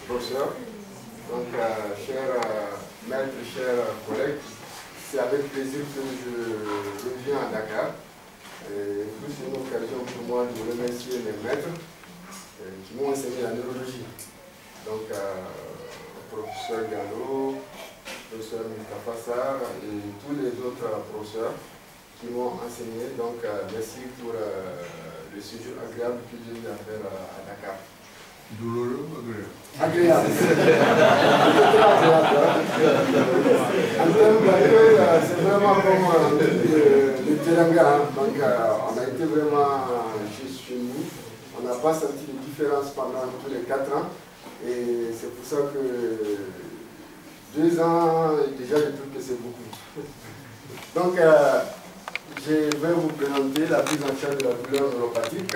Bonsoir. Donc, chers maîtres, chers collègues, c'est avec plaisir que je reviens à Dakar. Et c'est une occasion pour moi de remercier les maîtres qui m'ont enseigné la neurologie. Donc, professeur Gallo, professeur Mustafa Sarr et tous les autres professeurs qui m'ont enseigné. Donc, merci pour le séjour agréable que j'ai eu à faire à Dakar. Douloureux ou agréable? Agréable. En termes d'accueil, c'est vraiment comme le teranga. Donc, on a été vraiment chez nous. On n'a pas senti de différence pendant tous les 4 ans. Et c'est pour ça que 2 ans, déjà, je trouve que c'est beaucoup. Donc, je vais vous présenter la prise en charge de la douleur neuropathique.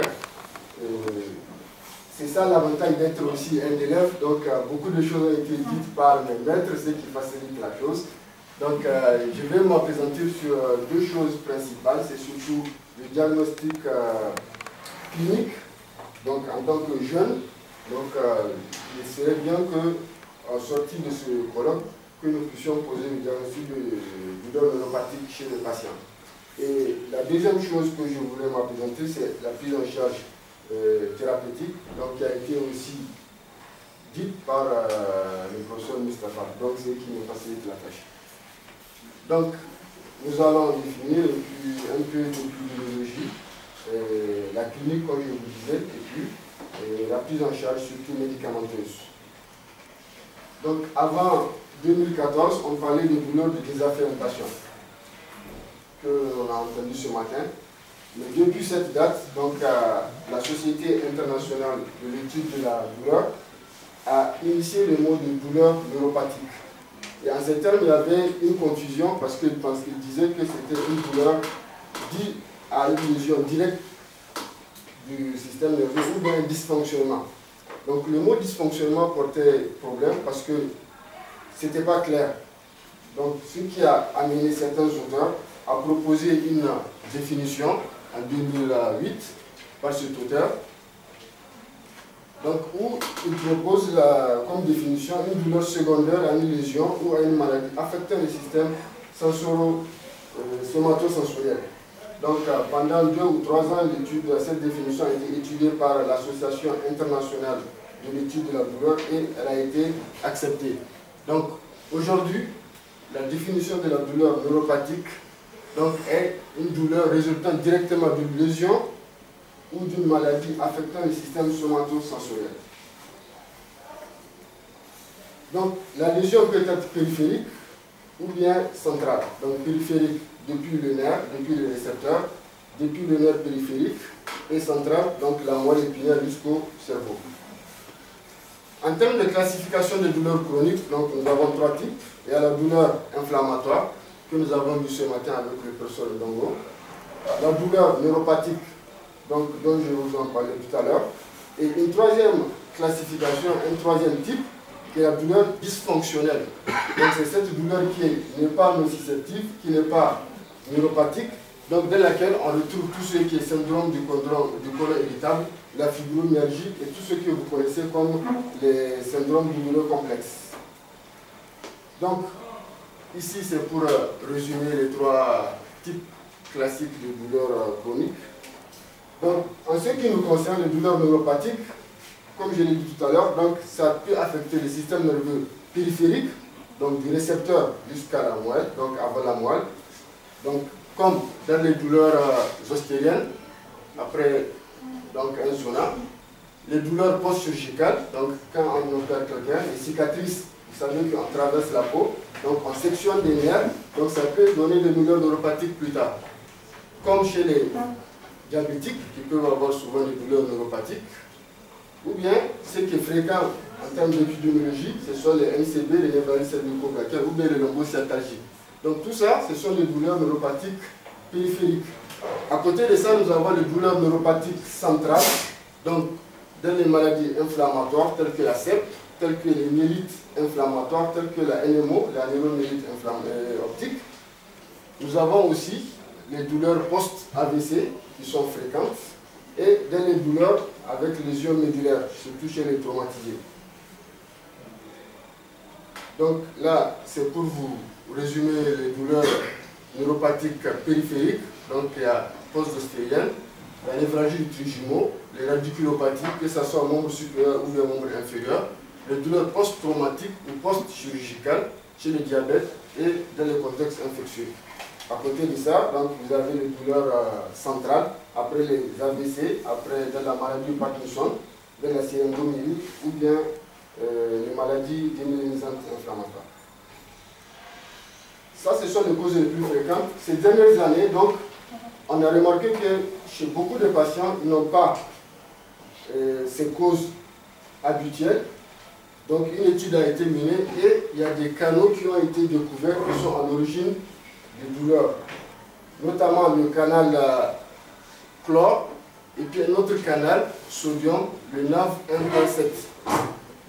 C'est ça l'avantage d'être aussi un élève. Donc, beaucoup de choses ont été dites par mes maîtres, ce qui facilite la chose. Donc, je vais me présenter sur 2 choses principales. C'est surtout le diagnostic clinique, donc en tant que jeune. Donc, il serait bien qu'en sortie de ce colloque, que nous puissions poser le diagnostic de douleur neuropathique chez les patients. Et la deuxième chose que je voulais me présenter, c'est la prise en charge thérapeutique, donc qui a été aussi dite par le professeur Mustafa, donc c'est qui me facilite la tâche. Donc, nous allons définir un peu l'épidémiologie, la clinique comme je vous disais, et puis la prise en charge surtout médicamenteuse. Donc, avant 2014, on parlait de douleurs de désaffectation, que l'on a entendu ce matin. Mais depuis cette date, donc, la Société internationale de l'étude de la douleur a initié le mot de douleur neuropathique. Et en ces termes, il y avait une confusion parce qu'il disait que c'était une douleur due à une lésion directe du système nerveux ou d'un dysfonctionnement. Donc le mot dysfonctionnement portait problème parce que ce n'était pas clair. Donc ce qui a amené certains auteurs à proposer une définition en 2008 par cet auteur, donc, où il propose comme définition une douleur secondaire à une lésion ou à une maladie affectant le système somatosensoriel. Donc pendant 2 ou 3 ans, cette définition a été étudiée par l'Association internationale de l'étude de la douleur et elle a été acceptée. Donc aujourd'hui, la définition de la douleur neuropathique donc, est une douleur résultant directement d'une lésion ou d'une maladie affectant le système somatosensoriel. Donc, la lésion peut être périphérique ou bien centrale. Donc, périphérique depuis le nerf, depuis le récepteur, depuis le nerf périphérique, et centrale, donc la moelle épinière jusqu'au cerveau. En termes de classification des douleurs chroniques, donc, nous avons 3 types. Il y a la douleur inflammatoire, que nous avons vu ce matin avec le professeur Ndongo. La douleur neuropathique, donc, dont je vous en parlais tout à l'heure. Et une troisième classification, un troisième type, qui est la douleur dysfonctionnelle. Donc c'est cette douleur qui n'est pas nociceptive, qui n'est pas neuropathique, donc dans laquelle on retrouve tout ce qui est syndrome du côlon irritable, la fibromyalgie et tout ce que vous connaissez comme les syndromes douloureux complexes. Donc, ici, c'est pour résumer les 3 types classiques de douleurs chroniques. Donc, en ce qui nous concerne, les douleurs neuropathiques, comme je l'ai dit tout à l'heure, donc ça peut affecter le système nerveux périphérique, donc du récepteur jusqu'à la moelle, donc avant la moelle. Donc, comme dans les douleurs zostériennes, après donc, un sauna, les douleurs post-chirurgicales, donc quand on opère quelqu'un, les cicatrices, vous savez qu'on traverse la peau, donc on sectionne des nerfs, donc ça peut donner des douleurs neuropathiques plus tard. Comme chez les diabétiques, qui peuvent avoir souvent des douleurs neuropathiques, ou bien ce qui est fréquent en termes d'épidémiologie, ce sont les NCB, les névralgies cervico-brachiales ou bien les lombosciatalgies. Donc tout ça, ce sont des douleurs neuropathiques périphériques. À côté de ça, nous avons les douleurs neuropathiques centrales, donc dans les maladies inflammatoires telles que la CEP, telles que les myélites inflammatoires, telles que la NMO, la neuromyélite optique. Nous avons aussi les douleurs post-AVC qui sont fréquentes et dans les douleurs avec lésions médulaires, surtout chez les traumatisés. Donc là, c'est pour vous résumer les douleurs neuropathiques périphériques. Donc il y a post-ostérienne, la névralgie du trijumeau, les radiculopathies, que ce soit membre supérieur ou membre inférieur, les douleurs post-traumatiques ou post-chirurgicales chez le diabète et dans les contextes infectieux. À côté de ça, donc, vous avez les douleurs centrales, après les AVC, après dans la maladie de Parkinson, dans la syringomyélite ou bien les maladies démyélinisantes inflammatoires. Ça, ce sont les causes les plus fréquentes. Ces dernières années, donc, on a remarqué que chez beaucoup de patients, ils n'ont pas ces causes habituelles. Donc, une étude a été menée et il y a des canaux qui ont été découverts qui sont à l'origine des douleurs. Notamment le canal chlore et puis un autre canal sodium, le NaV1.7.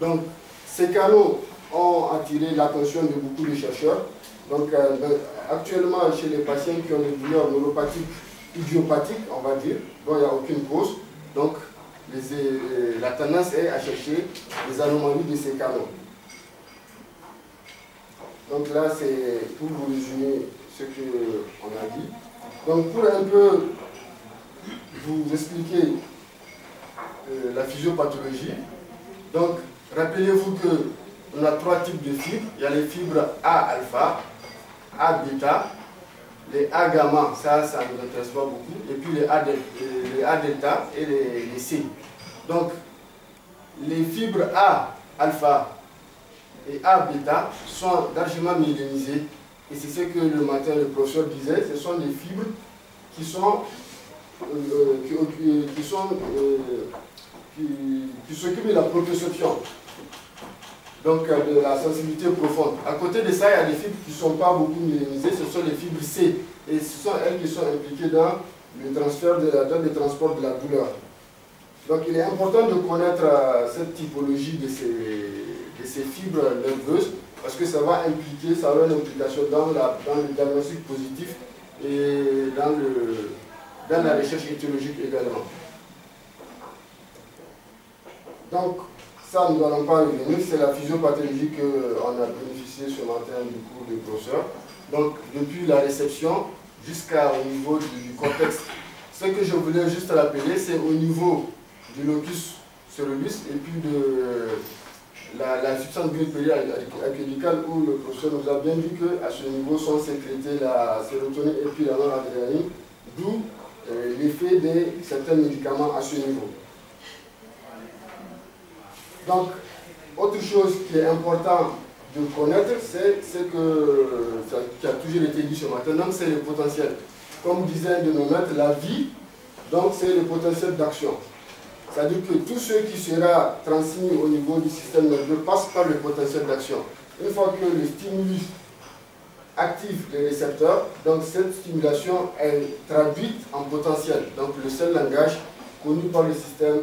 Donc, ces canaux ont attiré l'attention de beaucoup de chercheurs. Donc, actuellement, chez les patients qui ont des douleurs neuropathiques, idiopathiques, on va dire, dont il n'y a aucune cause, donc la tendance est à chercher les anomalies de ces canaux. Donc là, c'est pour vous résumer ce qu'on a dit. Donc, pour un peu vous expliquer la physiopathologie, donc, rappelez-vous qu'on a trois types de fibres. Il y a les fibres A-alpha, A-bêta, les A-gamma, ça ne nous intéresse pas beaucoup, et puis les A-delta et les C. Donc, les fibres A-alpha et A-bêta sont largement myélinisées, et c'est ce que le matin le professeur disait, ce sont des fibres qui s'occupent de la proprioception, donc de la sensibilité profonde. À côté de ça, il y a des fibres qui ne sont pas beaucoup myélinisées, ce sont les fibres C, et ce sont elles qui sont impliquées dans le transfert dans le transport de la douleur. Donc il est important de connaître cette typologie de ces fibres nerveuses, parce que ça va impliquer, ça aura une implication dans le diagnostic positif et dans la recherche étiologique également. Donc, ça, nous n'allons pas revenir, c'est la physiopathologie qu'on a bénéficié ce matin du cours de professeur. Donc, depuis la réception jusqu'au niveau du contexte. Ce que je voulais juste rappeler, c'est au niveau du locus coeruleus et puis de la substance grise périacédicale, où le professeur nous a bien dit qu'à ce niveau sont sécrétées la sérotonine et puis la noradrénaline, d'où l'effet de certains médicaments à ce niveau. Donc, autre chose qui est important de connaître, c'est ce qui a toujours été dit ce matin, donc c'est le potentiel. Comme disait un de nos maîtres, la vie, donc c'est le potentiel d'action. C'est-à-dire que tout ce qui sera transmis au niveau du système nerveux passe par le potentiel d'action. Une fois que le stimulus active les récepteurs, donc cette stimulation est traduite en potentiel, donc le seul langage connu par le système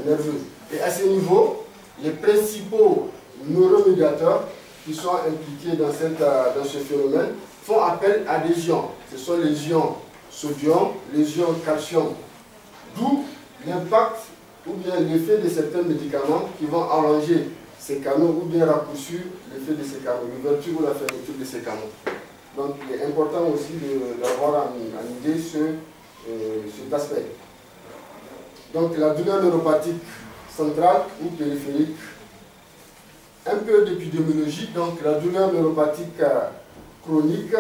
nerveux. Et à ce niveau, les principaux neuromédiateurs qui sont impliqués dans ce phénomène font appel à des ions. Ce sont les ions sodium, les ions calcium, d'où l'impact ou bien l'effet de certains médicaments qui vont allonger ces canaux ou bien raccourcir l'effet de ces canaux, l'ouverture ou la fermeture de ces canaux. Donc il est important aussi d'avoir en idée cet aspect. Donc la douleur neuropathique centrale ou périphérique. Un peu d'épidémiologie, donc la douleur neuropathique chronique,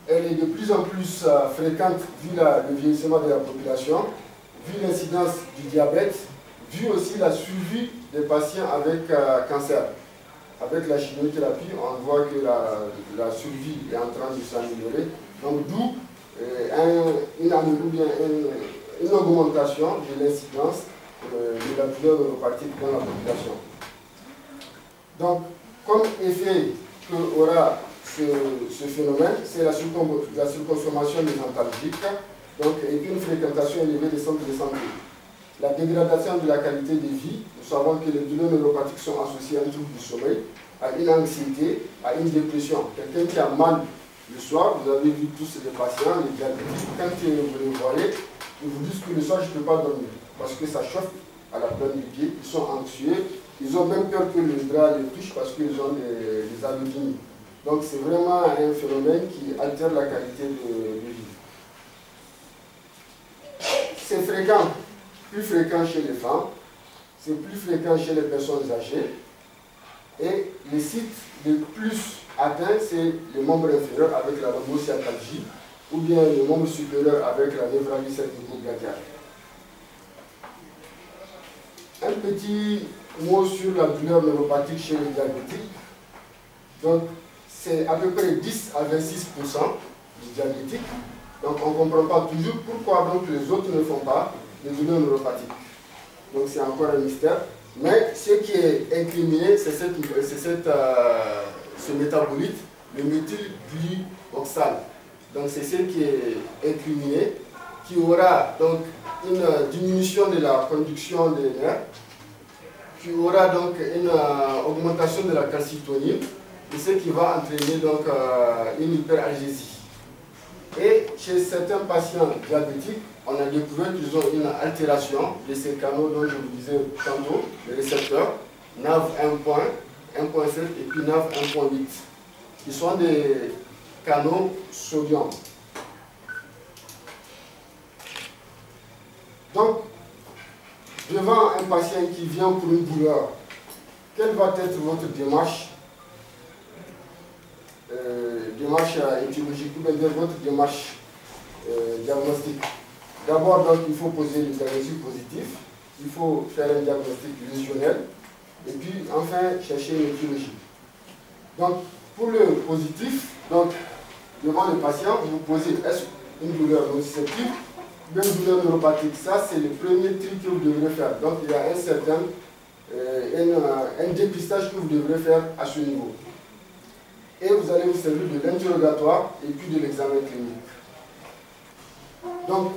elle est de plus en plus fréquente vu le vieillissement de la population, vu l'incidence du diabète, vu aussi la suivi des patients avec cancer. Avec la chimiothérapie, on voit que la survie est en train de s'améliorer, donc d'où une augmentation de l'incidence de la douleur neuropathique dans la population. Donc, comme effet qu'aura ce phénomène, c'est la surconsommation des antalgiques, donc, et puis une fréquentation élevée des centres de santé. La dégradation de la qualité de vie, nous savons que les douleurs neuropathiques sont associées à un trouble du sommeil, à une anxiété, à une dépression. Quelqu'un qui a mal le soir, vous avez vu tous les patients, les diabétiques, quand vous les voyez, ils vous disent que le soir je ne peux pas dormir, parce que ça chauffe à la plante du pied, ils sont anxieux, ils ont même peur que le drap les touche parce qu'ils ont des allodynies. Donc c'est vraiment un phénomène qui altère la qualité de vie. C'est fréquent, plus fréquent chez les femmes, c'est plus fréquent chez les personnes âgées, et les sites les plus atteints, c'est le membre inférieur avec la rhombocytalgie, ou bien le membre supérieur avec la névralgie cervico-brachiale. Un petit mot sur la douleur neuropathique chez les diabétiques. Donc, c'est à peu près 10 à 26% du diabétique. Donc, on ne comprend pas toujours pourquoi donc, les autres ne font pas des douleurs neuropathiques. Donc, c'est encore un mystère. Mais ce qui est incriminé, c'est ce métabolite, le méthylglyoxal. Donc, c'est ce qui est incriminé, qui aura donc une diminution de la conduction des nerfs, qui aura donc une augmentation de la calcitonine, et ce qui va entraîner donc une hyperalgésie. Et chez certains patients diabétiques, on a découvert qu'ils ont une altération de ces canaux dont je vous disais tantôt, les récepteurs, NAV 1.7 et puis NAV 1.8, qui sont des canaux sodium. Donc, devant un patient qui vient pour une douleur, quelle va être votre démarche étiologique ou bien votre démarche diagnostique? D'abord, donc, il faut poser le diagnostic positif, il faut faire un diagnostic lésionnel, et puis enfin chercher une étiologie. Donc, pour le positif, donc, devant le patient, vous posez est-ce une douleur nociceptive ou une douleur neuropathique. Ça, c'est le premier tri que vous devrez faire. Donc, il y a un dépistage que vous devrez faire à ce niveau. Et vous allez vous servir de l'interrogatoire et puis de l'examen clinique. Donc,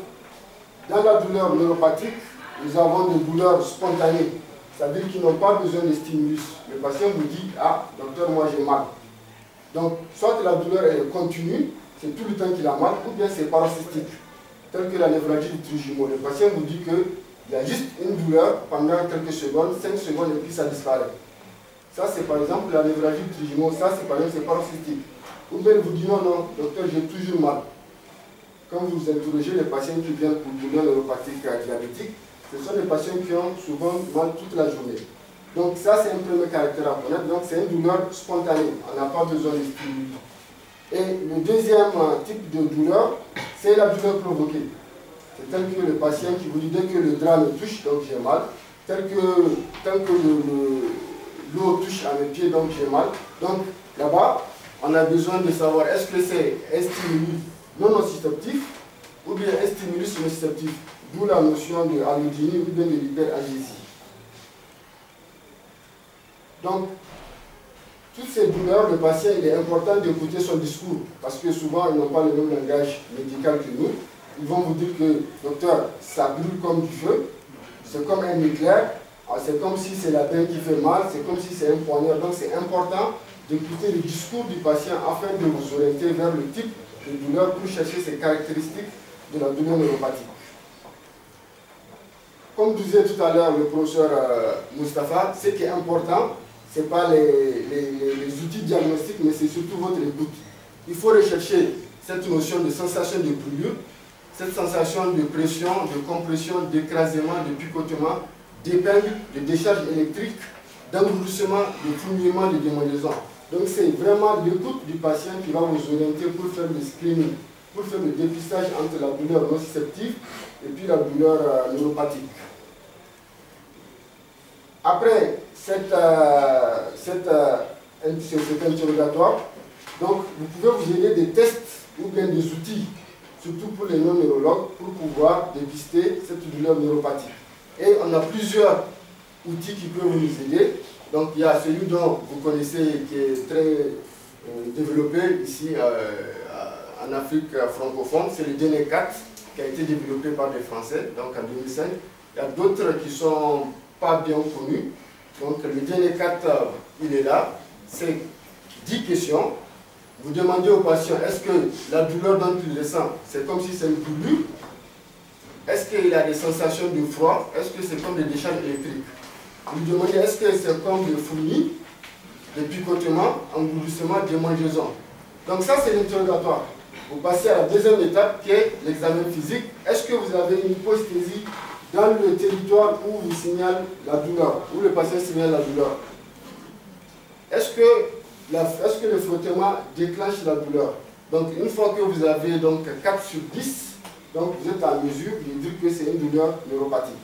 dans la douleur neuropathique, nous avons des douleurs spontanées, c'est-à-dire qu'ils n'ont pas besoin de stimulus. Le patient vous dit « Ah, docteur, moi j'ai mal ». Donc, soit la douleur est continue, c'est tout le temps qu'il a mal, ou bien c'est paroxystique, tel que la névralgie du trijumeau. Le patient vous dit qu'il y a juste une douleur pendant quelques secondes, 5 secondes, et puis ça disparaît. Ça, c'est par exemple la névralgie du trijumeau, ça, c'est par exemple, c'est paroxystique. Ou bien il vous dit « Non, non, docteur, j'ai toujours mal ». Quand vous interrogez les patients qui viennent pour douleur neuropathique diabétique, ce sont des patients qui ont souvent mal toute la journée. Donc ça, c'est un premier caractère à connaître. Donc c'est une douleur spontanée. On n'a pas besoin de stimuli. Et le deuxième type de douleur, c'est la douleur provoquée. C'est tel que le patient qui vous dit dès que le drap me touche, donc j'ai mal. Tel que l'eau touche à mes pieds, donc j'ai mal. Donc là-bas, on a besoin de savoir est-ce que c'est un stimulus non nociceptif ou bien un stimulus nociceptif, d'où la notion de allodynie ou bien de l'hyperalgésie. Donc, toutes ces douleurs, le patient, il est important d'écouter son discours, parce que souvent, ils n'ont pas le même langage médical que nous. Ils vont vous dire que, docteur, ça brûle comme du feu, c'est comme un éclair, c'est comme si c'est la dent qui fait mal, c'est comme si c'est un poignard. Donc, c'est important d'écouter le discours du patient afin de vous orienter vers le type de douleur pour chercher ces caractéristiques de la douleur neuropathique. Comme disait tout à l'heure le professeur Moustapha, ce qui est important, ce n'est pas les outils diagnostiques, mais c'est surtout votre écoute. Il faut rechercher cette notion de sensation de brûlure, cette sensation de pression, de compression, d'écrasement, de picotement, d'épingle, de décharge électrique, d'engourdissement, de fourmillement, de démangeaison. Donc c'est vraiment l'écoute du patient qui va vous orienter pour faire le screening, pour faire le dépistage entre la douleur nociceptive et puis la douleur neuropathique. Après cet interrogatoire, donc vous pouvez vous aider des tests ou bien des outils, surtout pour les non-neurologues, pour pouvoir dépister cette douleur neuropathique. Et on a plusieurs outils qui peuvent nous aider. Donc il y a celui dont vous connaissez qui est très développé ici en Afrique francophone. C'est le DN4 qui a été développé par des Français, donc en 2005. Il y a d'autres qui ne sont pas bien connus. Donc le DN4, il est là. C'est 10 questions. Vous demandez au patient, est-ce que la douleur dont il ressent, c'est comme si c'est une brûlure? Est-ce qu'il a des sensations de froid? Est-ce que c'est comme des décharges électriques? Vous demandez, est-ce que c'est comme des fourmis, des picotements, engourdissements, démangeaisons? Donc ça, c'est l'interrogatoire. Vous passez à la deuxième étape qui est l'examen physique. Est-ce que vous avez une hyposthésie dans le territoire où vous signale la douleur, où le patient signale la douleur? Est-ce que le frottement déclenche la douleur? Donc une fois que vous avez donc 4 sur 10, donc vous êtes en mesure de dire que c'est une douleur neuropathique.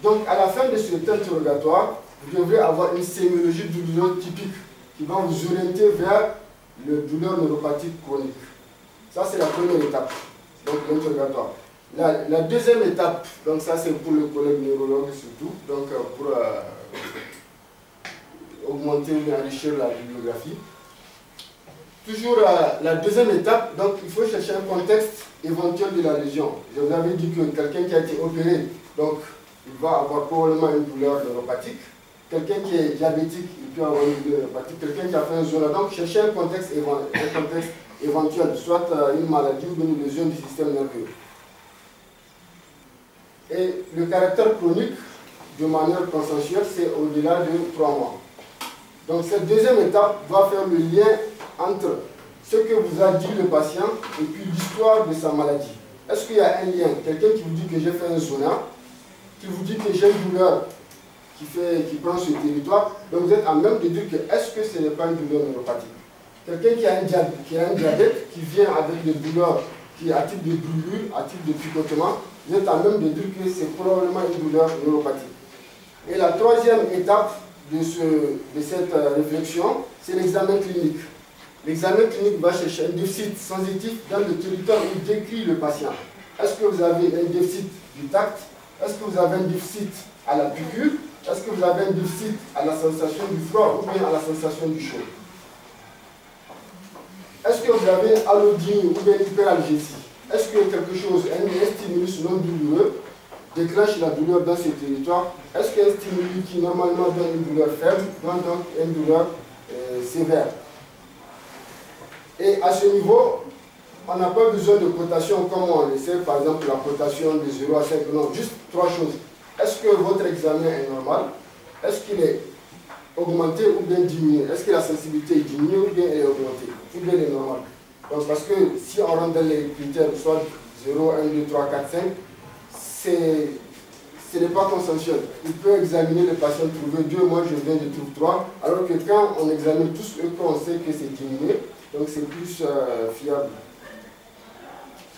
Donc à la fin de cet interrogatoire, vous devrez avoir une sémiologie de douleur typique qui va vous orienter vers le douleur neuropathique chronique. Ça c'est la première étape, donc l'interrogatoire. La deuxième étape, donc ça c'est pour le collègue neurologue surtout, donc pour augmenter ou enrichir la bibliographie. Toujours la deuxième étape, donc il faut chercher un contexte éventuel de la lésion. Je vous avais dit que quelqu'un qui a été opéré, donc il va avoir probablement une douleur neuropathique. Quelqu'un qui est diabétique, il peut avoir une douleur neuropathique. Quelqu'un qui a fait un zone, donc chercher un contexte éventuel, soit une maladie ou une lésion du système nerveux. Et le caractère chronique, de manière consensuelle, c'est au-delà de 3 mois. Donc cette deuxième étape va faire le lien entre ce que vous a dit le patient et puis l'histoire de sa maladie. Est-ce qu'il y a un lien? Quelqu'un qui vous dit que j'ai fait un zona, qui vous dit que j'ai une douleur qui prend ce territoire, donc vous êtes à même de dire que est-ce que ce n'est pas une douleur neuropathique? Quelqu'un qui a un diabète, qui vient avec des douleurs qui à type de brûlure, à type de picotement, vous êtes à même de dire que c'est probablement une douleur neuropathique. Et la troisième étape de cette réflexion, c'est l'examen clinique. L'examen clinique va chercher un déficit sensitif dans le territoire où décrit le patient. Est-ce que vous avez un déficit du tact? Est-ce que vous avez un déficit à la piqûre? Est-ce que vous avez un déficit à la sensation du froid ou bien à la sensation du chaud? Est-ce que vous avez une allodynie ou bien une hyperalgésie? Est-ce que quelque chose, un stimulus non douloureux, déclenche la douleur dans ce territoire? Est-ce qu'un stimulus qui normalement donne une douleur faible donne donc une douleur sévère? Et à ce niveau, on n'a pas besoin de cotation comme on le sait, par exemple la cotation de 0 à 5, non, juste 3 choses. Est-ce que votre examen est normal? Est-ce qu'il est augmenté ou bien diminué? Est-ce que la sensibilité est diminuée ou bien elle est augmentée? Ou bien elle est normale? Donc parce que si on rentre dans les critères, soit 0, 1, 2, 3, 4, 5, ce n'est pas consensuel. Il peut examiner le patient, trouver 2, moi je viens de trouver 3, alors que quand on examine tous eux, quand on sait que c'est diminué, donc c'est plus fiable.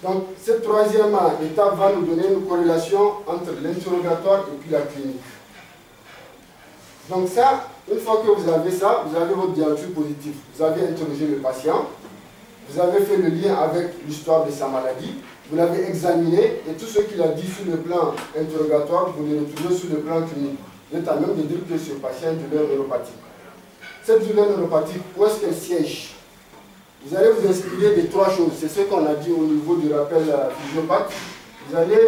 Donc cette troisième étape va nous donner une corrélation entre l'interrogatoire et puis la clinique. Donc ça, une fois que vous avez ça, vous avez votre diagnostic positif. Vous avez interrogé le patient, vous avez fait le lien avec l'histoire de sa maladie, vous l'avez examiné et tout ce qu'il a dit sur le plan interrogatoire, vous le retrouvez sur le plan clinique. Vous êtes à même de dire que ce patient a une douleur neuropathique. Cette douleur neuropathique, où est-ce qu'elle siège? Vous allez vous inspirer de 3 choses. C'est ce qu'on a dit au niveau du rappel physiopathe. Vous allez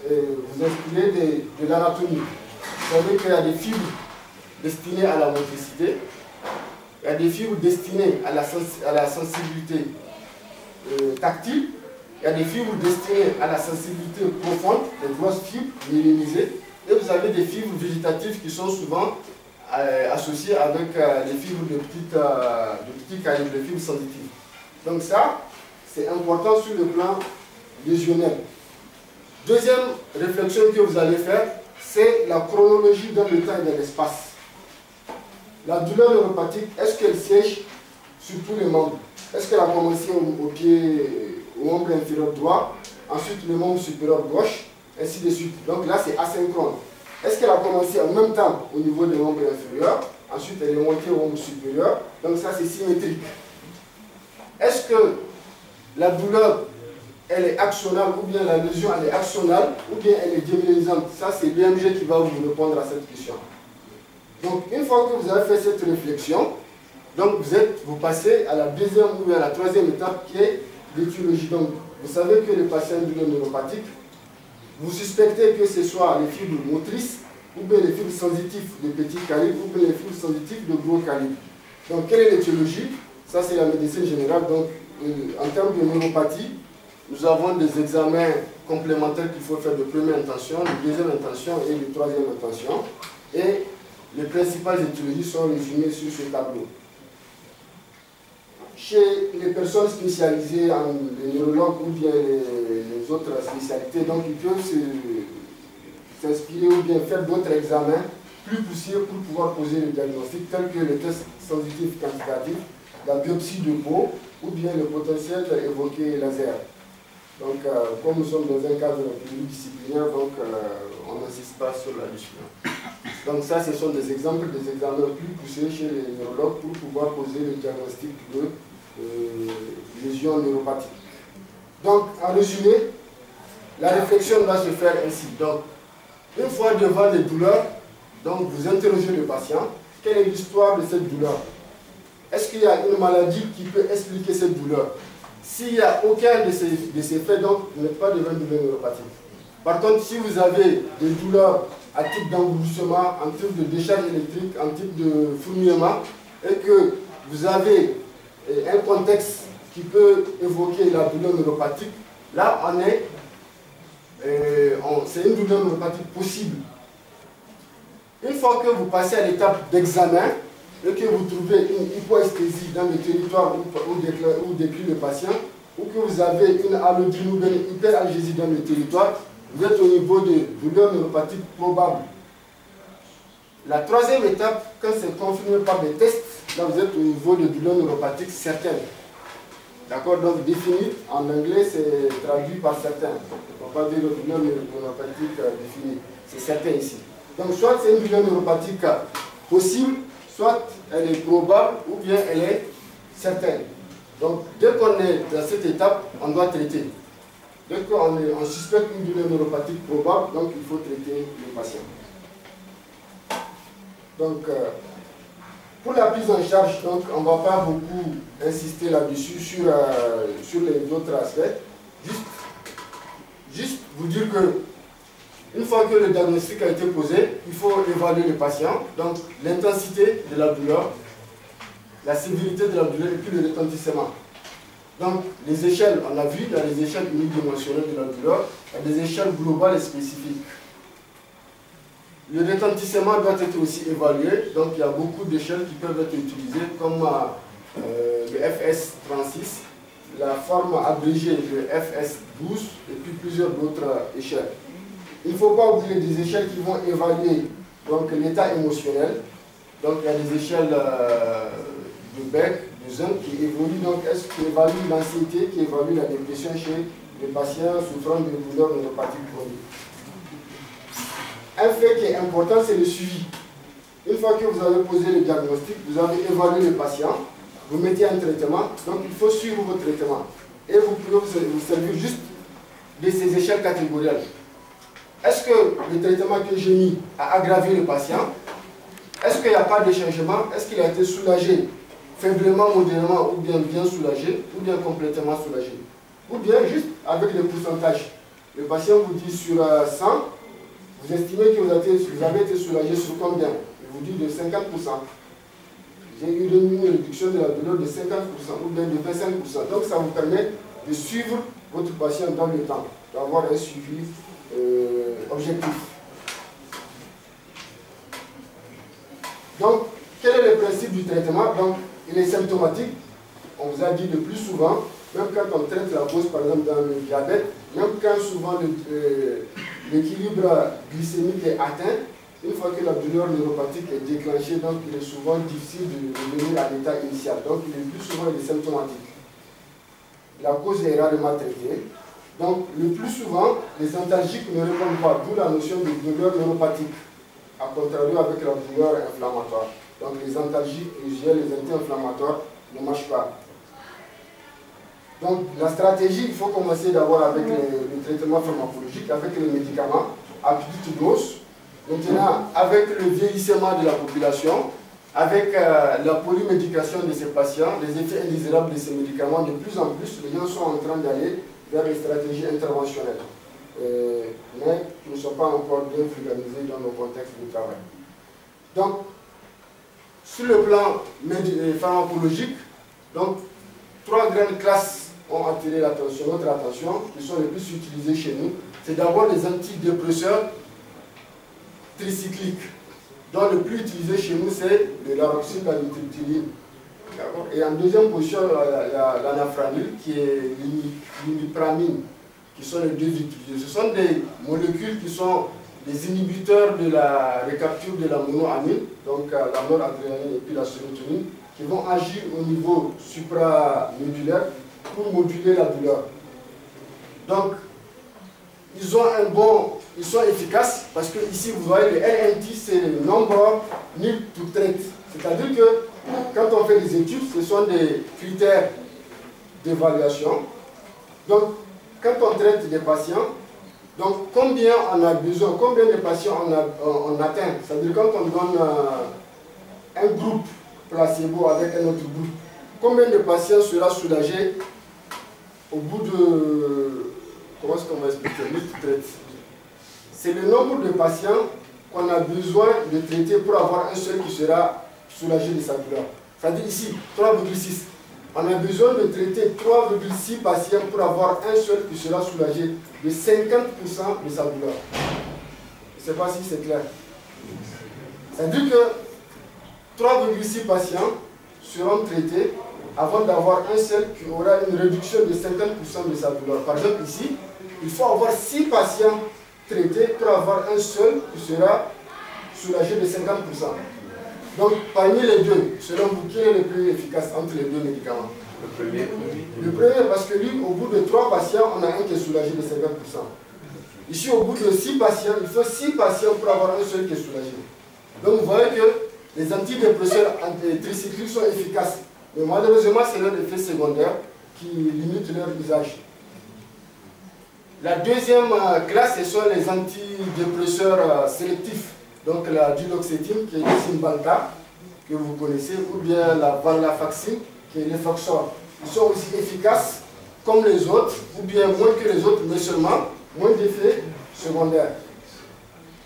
vous inspirer de l'anatomie. Vous savez qu'il y a des fibres destinées à la motricité. Il y a des fibres destinées à la sensibilité tactile. Il y a des fibres destinées à la sensibilité profonde, des grosses fibres myélinisées. Et vous avez des fibres végétatives qui sont souvent associées avec les fibres de petit calibre, les fibres sensitives. Donc ça, c'est important sur le plan lésionnel. Deuxième réflexion que vous allez faire, c'est la chronologie dans le temps et dans l'espace. La douleur neuropathique, est-ce qu'elle siège sur tous les membres? Est-ce qu'elle a commencé au pied, au membre inférieur droit, ensuite le membre supérieur gauche, ainsi de suite? Donc là, c'est asynchrone. Est-ce qu'elle a commencé en même temps au niveau des membres inférieurs, ensuite elle est montée au membre supérieur? Donc ça, c'est symétrique. Est-ce que la douleur, elle est axonale, ou bien la lésion, elle est axonale, ou bien elle est démyélisante? Ça, c'est l'EMG qui va vous répondre à cette question. Donc, une fois que vous avez fait cette réflexion, Donc vous passez à la deuxième ou à la troisième étape qui est l'étiologie. Donc vous savez que les patients de douleur neuropathique, vous suspectez que ce soit les fibres motrices ou bien les fibres sensitives de petit calibre ou bien les fibres sensitives de gros calibre. Donc quelle est l'étiologie? Ça c'est la médecine générale. Donc en termes de neuropathie, nous avons des examens complémentaires qu'il faut faire de première intention, de deuxième intention et de troisième intention. Et les principales étiologies sont résumées sur ce tableau. Chez les personnes spécialisées en les neurologues ou bien les autres spécialités, donc ils peuvent s'inspirer ou bien faire d'autres examens plus poussés pour pouvoir poser le diagnostic, tels que les tests sensitifs quantitatifs, la biopsie de peau ou bien le potentiel évoqué laser. Donc, comme nous sommes dans un cadre pluridisciplinaire, donc on n'insiste pas sur la discipline. Donc ça, ce sont des exemples des examens plus poussés chez les neurologues pour pouvoir poser le diagnostic de lésions neuropathiques. Donc, en résumé, la réflexion doit se faire ainsi. Donc, une fois devant les douleurs, donc vous interrogez le patient, quelle est l'histoire de cette douleur? Est-ce qu'il y a une maladie qui peut expliquer cette douleur? S'il n'y a aucun de ces faits, donc vous n'êtes pas devant une douleur neuropathique. Par contre, si vous avez des douleurs à type d'engloussement, en type de décharge électrique, en type de fourmillement, et que vous avez un contexte qui peut évoquer la douleur neuropathique, là c'est une douleur neuropathique possible. Une fois que vous passez à l'étape d'examen et que vous trouvez une hypoesthésie dans le territoire où décrit le patient, ou que vous avez une allodine ou une hyperalgésie dans le territoire, vous êtes au niveau de douleur neuropathique probable. La troisième étape, quand c'est confirmé par des tests, là vous êtes au niveau de douleur neuropathique certaine. D'accord? Donc défini, en anglais c'est traduit par certain. On ne peut pas dire douleur neuropathique définie. C'est certain ici. Donc soit c'est une douleur neuropathique possible, soit elle est probable ou bien elle est certaine. Donc dès qu'on est dans cette étape, on doit traiter. Dès qu'on suspecte une douleur neuropathique probable, donc il faut traiter le patient. Donc pour la prise en charge, donc, on ne va pas beaucoup insister là-dessus sur les autres aspects. Juste vous dire que une fois que le diagnostic a été posé, il faut évaluer le patient, donc l'intensité de la douleur, la sévérité de la douleur et puis le retentissement. Donc les échelles, on a vu, il y a les échelles unidimensionnelles de la douleur, il y a des échelles globales et spécifiques. Le retentissement doit être aussi évalué, donc il y a beaucoup d'échelles qui peuvent être utilisées comme le FS36, la forme abrégée de FS12 et puis plusieurs autres échelles. Il ne faut pas oublier des échelles qui vont évaluer l'état émotionnel. Donc il y a des échelles de Beck, de Zun qui évoluent, donc qui évaluent l'anxiété, qui évaluent la dépression chez les patients souffrant de douleurs neuropathiques chroniques. Un fait qui est important, c'est le suivi. Une fois que vous avez posé le diagnostic, vous avez évalué le patient, vous mettez un traitement, donc il faut suivre votre traitement. Et vous pouvez vous servir juste de ces échelles catégorielles. Est-ce que le traitement que j'ai mis a aggravé le patient? Est-ce qu'il n'y a pas de changement? Est-ce qu'il a été soulagé faiblement, modérément, ou bien soulagé, ou bien complètement soulagé? Ou bien juste avec le pourcentage. Le patient vous dit sur 100, vous estimez que vous avez été soulagé sur combien? Il vous dit de 50%. J'ai eu une réduction de la douleur de 50% ou bien de 25%. Donc ça vous permet de suivre votre patient dans le temps, d'avoir un suivi objectif. Donc, quel est le principe du traitement? Donc, il est symptomatique. On vous a dit le plus souvent, même quand on traite la cause, par exemple dans le diabète, même quand souvent l'équilibre glycémique est atteint, une fois que la douleur neuropathique est déclenchée, donc il est souvent difficile de revenir à l'état initial. Donc, il est plus souvent symptomatique. La cause est rarement traitée. Donc, le plus souvent, les antalgiques ne répondent pas, d'où la notion de douleur neuropathique, à contrario avec la douleur inflammatoire. Donc, les antalgiques, les anti-inflammatoires ne marchent pas. Donc, la stratégie, il faut commencer d'abord avec le traitement pharmacologique, avec les médicaments à petite dose. Maintenant, avec le vieillissement de la population, avec la polymédication de ces patients, les effets indésirables de ces médicaments, de plus en plus, les gens sont en train d'aller vers les stratégies interventionnelles, mais qui ne sont pas encore bien vulgarisées dans nos contextes de travail. Donc, sur le plan pharmacologique, donc, 3 grandes classes ont attiré notre attention, qui sont les plus utilisées chez nous. C'est d'abord les antidépresseurs tricycliques, dont le plus utilisé chez nous, c'est de l'aroxyde, la nitroptyline. Et en deuxième position, il y a l'anafranil, qui est l'imipramine, qui sont les deux utilisés. Ce sont des molécules qui sont des inhibiteurs de la récapture de la monoamine, donc la noradrénaline et puis la sérotonine, qui vont agir au niveau supramédulaire pour moduler la douleur. Donc, ils sont efficaces parce que ici, vous voyez, le NNT, c'est le number need to treat. C'est-à-dire que quand on fait des études, ce sont des critères d'évaluation. Donc, quand on traite des patients, donc combien on a besoin, combien de patients on atteint. C'est-à-dire quand on donne un groupe placebo avec un autre groupe, combien de patients sera soulagé au bout de... Comment est-ce qu'on va expliquer? C'est le nombre de patients qu'on a besoin de traiter pour avoir un seul qui sera soulagé de sa douleur. C'est-à-dire ici, 3,6. On a besoin de traiter 3,6 patients pour avoir un seul qui sera soulagé de 50% de sa douleur. Je ne sais pas si c'est clair. C'est-à-dire que 3,6 patients seront traités avant d'avoir un seul qui aura une réduction de 50% de sa douleur. Par exemple, ici, il faut avoir 6 patients traités pour avoir un seul qui sera soulagé de 50%. Donc, parmi les deux, selon vous, qui est le plus efficace entre les deux médicaments? Le premier. Le premier, parce que lui, au bout de 3 patients, on a un qui est soulagé de 50%. Ici, au bout de 6 patients, il faut 6 patients pour avoir un seul qui est soulagé. Donc, vous voyez que les antidépresseurs tricycliques sont efficaces. Mais malheureusement, c'est leur effet secondaire qui limite leur usage. La deuxième classe, ce sont les antidépresseurs sélectifs. Donc la duloxétine, qui est le Cymbalta, que vous connaissez, ou bien la venlafaxine, qui est l'Effexor. Ils sont aussi efficaces comme les autres, ou bien moins que les autres, mais seulement moins d'effets secondaires.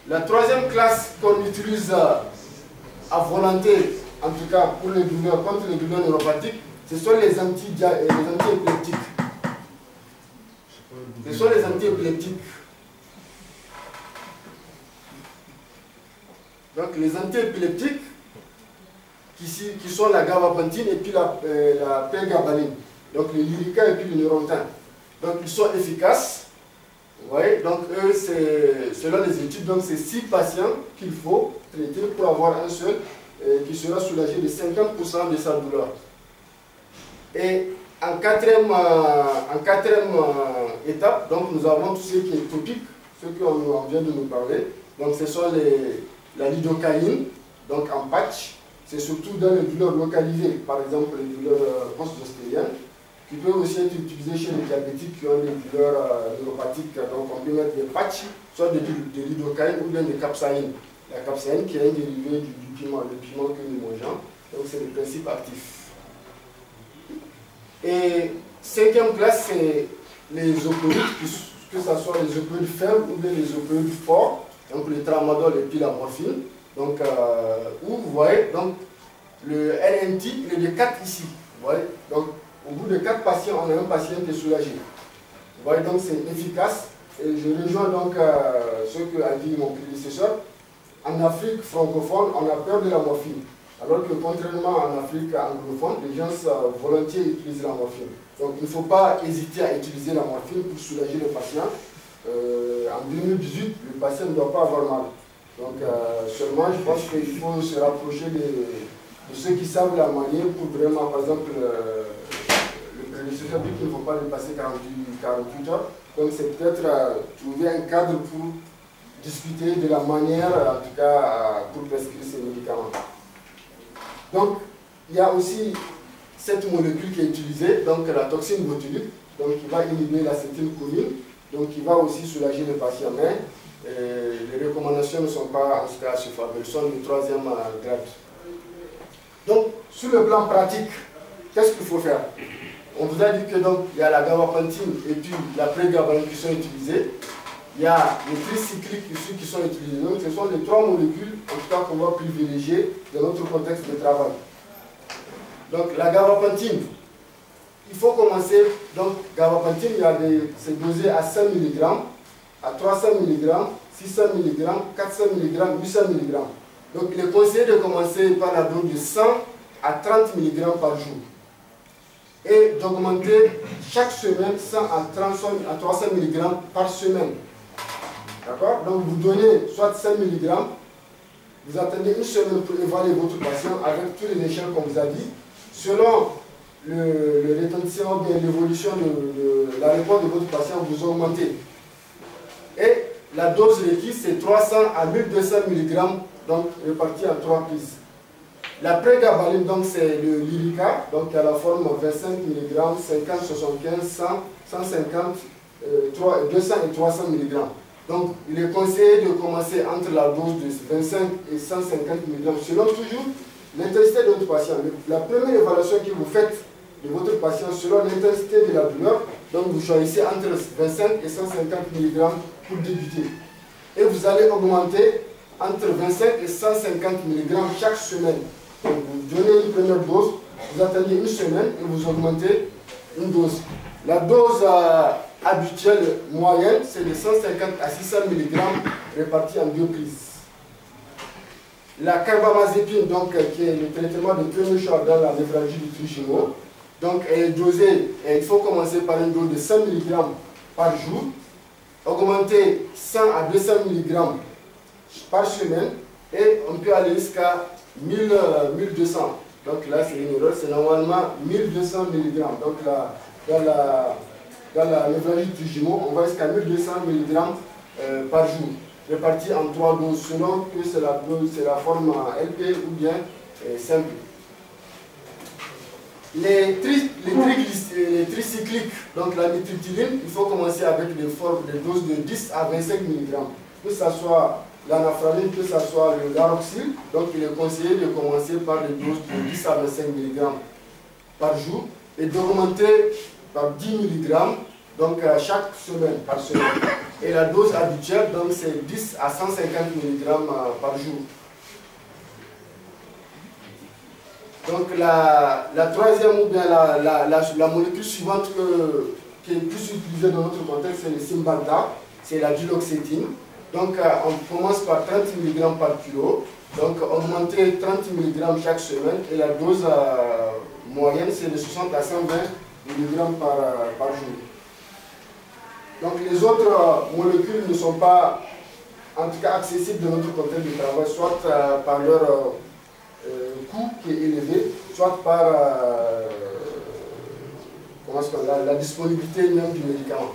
La troisième classe qu'on utilise à volonté, en tout cas pour les douleurs, contre les douleurs neuropathiques, ce sont les antiépileptiques. Ce sont les antiépileptiques. Donc les antiépileptiques, qui sont la gabapentine et puis la prégabaline. Donc le Lyrica et puis le Neurontin. Donc ils sont efficaces. Vous voyez, donc eux, selon les études, c'est 6 patients qu'il faut traiter pour avoir un seul qui sera soulagé de 50% de sa douleur. Et en quatrième étape, donc nous avons tout ce qui est topique, ce qu'on vient de nous parler. Donc ce sont la lidocaïne, donc en patch. C'est surtout dans les douleurs localisées, par exemple les douleurs post-ostériennes, qui peuvent aussi être utilisées chez les diabétiques qui ont des douleurs neuropathiques. Donc on peut mettre des patchs, soit de lidocaïne ou bien de capsaïne. La capsaïne qui est un dérivé du piment, le piment que nous mangeons. Donc c'est le principe actif. Et cinquième classe, c'est les opioïdes, que ce soit les opioïdes faibles ou bien les opioïdes forts, donc le tramadol et puis la morphine. Donc, où vous voyez, donc, le LNT, il est de 4 ici. Vous voyez, donc, au bout de 4 patients, on a un patient qui est soulagé. Vous voyez, donc c'est efficace. Et je rejoins donc ce que a dit mon prédécesseur. En Afrique francophone, on a peur de la morphine. Alors que contrairement en Afrique anglophone, les gens volontiers utilisent la morphine. Donc il ne faut pas hésiter à utiliser la morphine pour soulager le patient. En 2018, le patient ne doit pas avoir mal. Donc seulement, je pense qu'il faut se rapprocher de ceux qui savent la manière pour vraiment, par exemple, le prédécesseur dit qu'il ne faut pas dépasser 48 heures. Donc c'est peut-être trouver un cadre pour discuter de la manière, en tout cas, pour prescrire ces médicaments. Donc, il y a aussi cette molécule qui est utilisée, donc la toxine botulique, donc qui va inhiber l'acétylcholine, donc qui va aussi soulager le patient. Mais les recommandations ne sont pas en tout cas suffisantes, elles sont du 3e grade. Donc, sur le plan pratique, qu'est-ce qu'il faut faire? On vous a dit que donc il y a la gabapentine et puis la prégabaline qui sont utilisées. Il y a les tricycliques ici qui sont utilisés. Donc, ce sont les 3 molécules, en tout cas, qu'on va privilégier dans notre contexte de travail. Donc, la gabapentine, il faut commencer. Donc, gabapentine, c'est dosé à 5 mg, à 300 mg, 600 mg, 400 mg, 800 mg. Donc, il est conseillé de commencer par la dose de 100 à 30 mg par jour. Et d'augmenter chaque semaine 100 à 300 mg par semaine. D'accord? Donc vous donnez soit 5 mg, vous attendez une semaine pour évaluer votre patient avec tous les échelles qu'on vous a dit. Selon le rétention, bien l'évolution de la réponse de votre patient, vous augmentez. Et la dose requise, c'est 300 à 1200 mg, donc répartie en 3 prises. La prégabaline, donc c'est le Lyrica, donc il y a la forme 25 mg, 50, 75, 100, 150, 200 et 300 mg. Donc il est conseillé de commencer entre la dose de 25 et 150 mg, selon toujours l'intensité de votre patient. La première évaluation que vous faites de votre patient selon l'intensité de la douleur, donc vous choisissez entre 25 et 150 mg pour débuter. Et vous allez augmenter entre 25 et 150 mg chaque semaine. Donc vous donnez une première dose, vous attendez une semaine et vous augmentez une dose. La dose habituelle moyenne, c'est de 150 à 600 mg répartie en 2 prises. La carbamazépine, donc, qui est le traitement de premier choix dans la névralgie du trijumeau, donc elle est dosée, et il faut commencer par une dose de 100 mg par jour, augmenter 100 à 200 mg par semaine, et on peut aller jusqu'à 1200. Donc là, c'est une erreur, c'est normalement 1200 mg. Donc là, dans la névralgie du trijumeau, on va jusqu'à 1200 mg par jour, réparti en 3 doses, selon que c'est la forme LP ou bien simple. Les tricycliques, donc la nitritiline, il faut commencer avec des doses de 10 à 25 mg. Que ce soit l'anafraline, que ce soit le laroxyl, donc il est conseillé de commencer par des doses de 10 à 25 mg par jour et d'augmenter par 10 mg donc chaque semaine, par semaine. Et la dose habituelle, donc c'est 10 à 150 mg par jour. Donc la troisième ou bien la molécule suivante qui est plus utilisée dans notre contexte, c'est le Cymbalta, c'est la duloxétine. Donc on commence par 30 mg par kilo, donc augmenter 30 mg chaque semaine et la dose moyenne c'est de 60 à 120 mg par jour. Donc les autres molécules ne sont pas en tout cas accessibles dans notre contexte de travail, soit par leur coût qui est élevé, soit par la disponibilité même du médicament.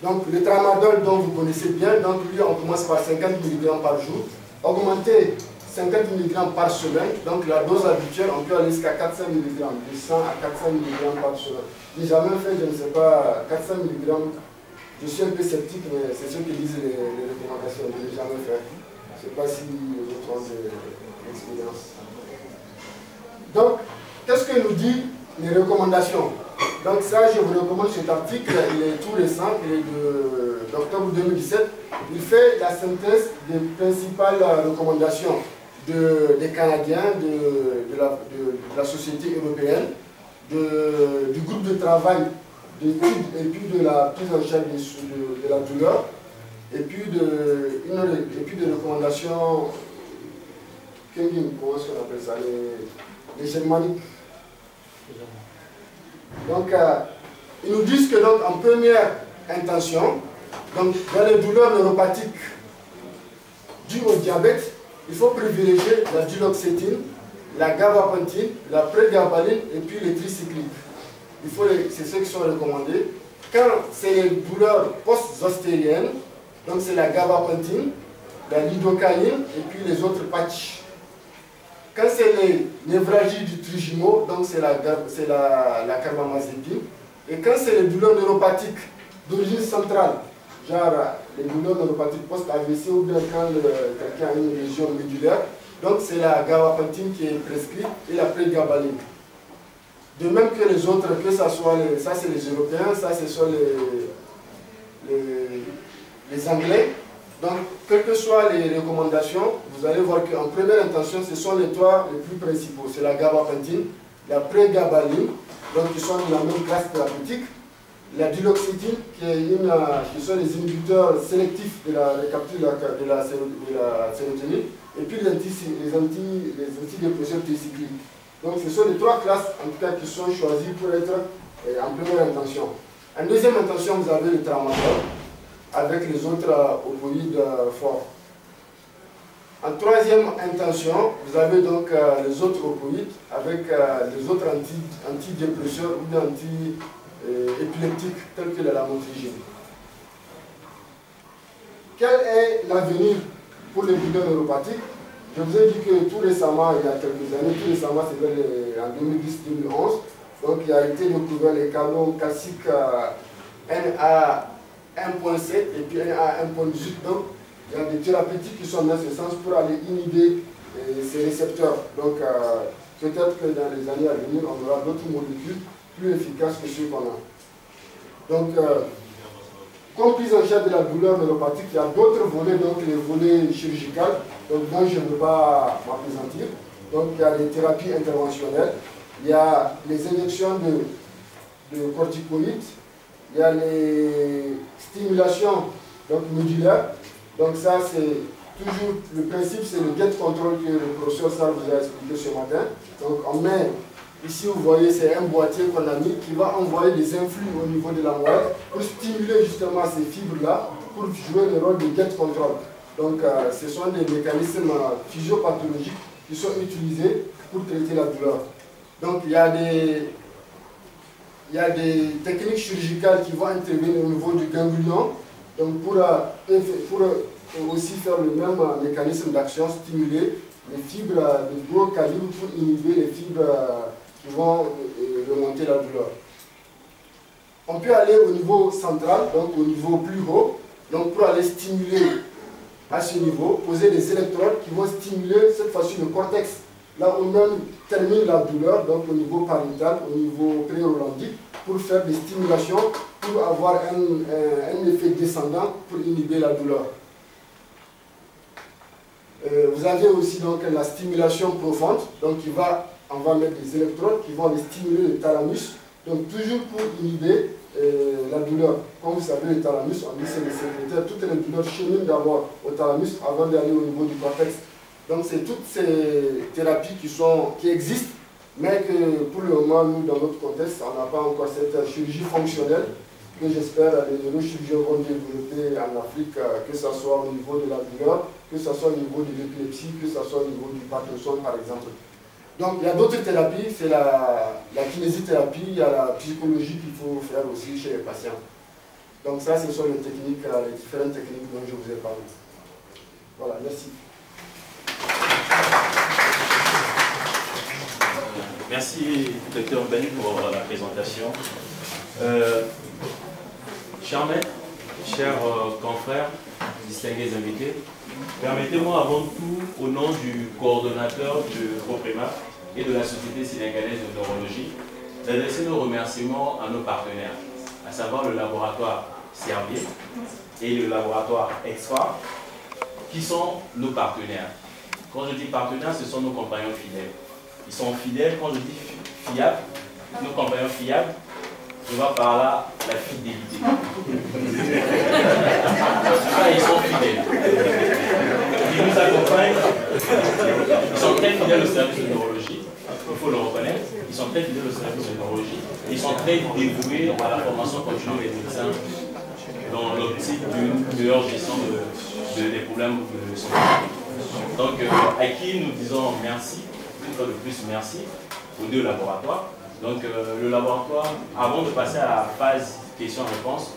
Donc le tramadol dont vous connaissez bien, donc lui on commence par 50 mg par jour, augmenter 50 mg par semaine, donc la dose habituelle on peut aller jusqu'à 400 mg, de 100 à 400 mg par semaine. Je n'ai jamais fait, je ne sais pas, 400 mg, je suis un peu sceptique, mais c'est ce que disent les recommandations, je ne l'ai jamais fait. Je ne sais pas si je trouve l'expérience. Donc, qu'est-ce que nous dit les recommandations? Donc ça, je vous recommande cet article, il est tout récent, il est d'octobre 2017. Il fait la synthèse des principales recommandations des Canadiens, de la société européenne, du groupe de travail d'études et puis de la prise en charge de la douleur, et puis de recommandations, comment est-ce qu'on appelle ça, les germaniques. Donc, ils nous disent que donc, en première intention, donc, dans les douleurs neuropathiques dues au diabète, il faut privilégier la duloxétine, la gabapentine, la prégabaline et puis les tricycliques. C'est ceux qui sont recommandés. Quand c'est les douleurs post-zostériennes, donc c'est la gabapentine, la lidocaïne et puis les autres patchs. Quand c'est les névralgies du trijumeau, donc c'est la carbamazépine. Et quand c'est les douleurs neuropathiques d'origine centrale, genre les douleurs neuropathiques post-AVC ou bien quand quelqu'un a une lésion médulaire, Donc c'est la gabapentine qui est prescrite et la prégabaline. De même que les autres, que ça soit ça c'est les Européens, ça ce sont les Anglais. Donc, quelles que soient les recommandations, vous allez voir qu'en première intention, ce sont les trois les plus principaux. C'est la gabapentine, la prégabaline, donc qui sont de la même classe thérapeutique, la duloxétine, qui sont les inhibiteurs sélectifs de la recapture de la sérotonine, et puis les antidépresseurs tricycliques. Donc, ce sont les trois classes, en tout cas, qui sont choisies pour être en première intention. En deuxième intention, vous avez le tramadol, avec les autres opioïdes forts. En troisième intention, vous avez donc les autres opioïdes avec les autres antidépresseurs ou anti-épileptiques tels que la lamotrigine. Quel est l'avenir pour les douleurs neuropathiques? Je vous ai dit que tout récemment, il y a quelques années, tout récemment, c'était en 2010-2011, donc il a été découvert les canaux classiques NA 1.7 et puis NA 1.18. Donc, il y a des thérapeutiques qui sont dans ce sens pour aller inhiber ces récepteurs. Donc, peut-être que dans les années à venir, on aura d'autres molécules plus efficaces que ceux qu'on a. Donc, comme prise en charge de la douleur neuropathique, il y a d'autres volets, donc les volets chirurgicaux, donc dont je ne veux pas m'appesantir. Donc, il y a les thérapies interventionnelles, il y a les injections de corticoïdes, il y a les stimulations donc, médulaires. Donc ça, c'est toujours, le principe, c'est le get control que le professeur Sarr vous a expliqué ce matin. Donc on met, ici vous voyez, c'est un boîtier qu'on a mis qui va envoyer des influx au niveau de la moelle pour stimuler justement ces fibres-là, pour jouer le rôle de get control. Donc ce sont des mécanismes physiopathologiques qui sont utilisés pour traiter la douleur. Donc il y a des techniques chirurgicales qui vont intervenir au niveau du ganglion, donc pour aussi faire le même mécanisme d'action, stimuler les fibres de gros calibre pour inhiber les fibres qui vont remonter la douleur. On peut aller au niveau central, donc au niveau plus haut, donc pour aller stimuler à ce niveau, poser des électrodes qui vont stimuler cette fois-ci le cortex, là où même termine la douleur, donc au niveau pariétal, au niveau pré-rolandique, pour faire des stimulations, pour avoir un effet descendant pour inhiber la douleur. Vous avez aussi donc la stimulation profonde, donc on va mettre des électrodes qui vont aller stimuler le thalamus, donc toujours pour inhiber la douleur. Comme vous savez, le thalamus, on dit c'est le sécrétaire, toutes les douleurs cheminent d'abord au thalamus avant d'aller au niveau du cortex. Donc c'est toutes ces thérapies qui existent, mais que pour le moment, nous, dans notre contexte, on n'a pas encore cette chirurgie fonctionnelle que j'espère les neurochirurgiens vont développer en Afrique, que ce soit au niveau de la douleur, que ce soit au niveau de l'épilepsie, que ce soit au niveau du Parkinson, par exemple. Donc il y a d'autres thérapies, c'est la kinésithérapie, il y a la psychologie qu'il faut faire aussi chez les patients. Donc ça, ce sont les techniques, les différentes techniques dont je vous ai parlé. Voilà, merci. Merci, Dr Ben, pour la présentation. Chers maîtres, chers confrères, distingués invités, permettez-moi avant tout, au nom du coordonnateur du ProPrema et de la Société sénégalaise de neurologie, d'adresser nos remerciements à nos partenaires, à savoir le laboratoire Servier et le laboratoire Extra, qui sont nos partenaires. Quand je dis partenaires, ce sont nos compagnons fidèles. Ils sont fidèles, quand je dis fiables, nos compagnons fiables, je vois par là la fidélité. Ils sont fidèles. Ils nous accompagnent. Ils sont très fidèles au service de neurologie. Il faut le reconnaître. Ils sont très fidèles au service de neurologie. Ils sont très dévoués à la formation continue des médecins dans l'optique d'une meilleure gestion des problèmes de santé. Donc, à qui nous disons merci, une fois de plus merci, aux deux laboratoires. Donc le laboratoire, avant de passer à la phase questions-réponses,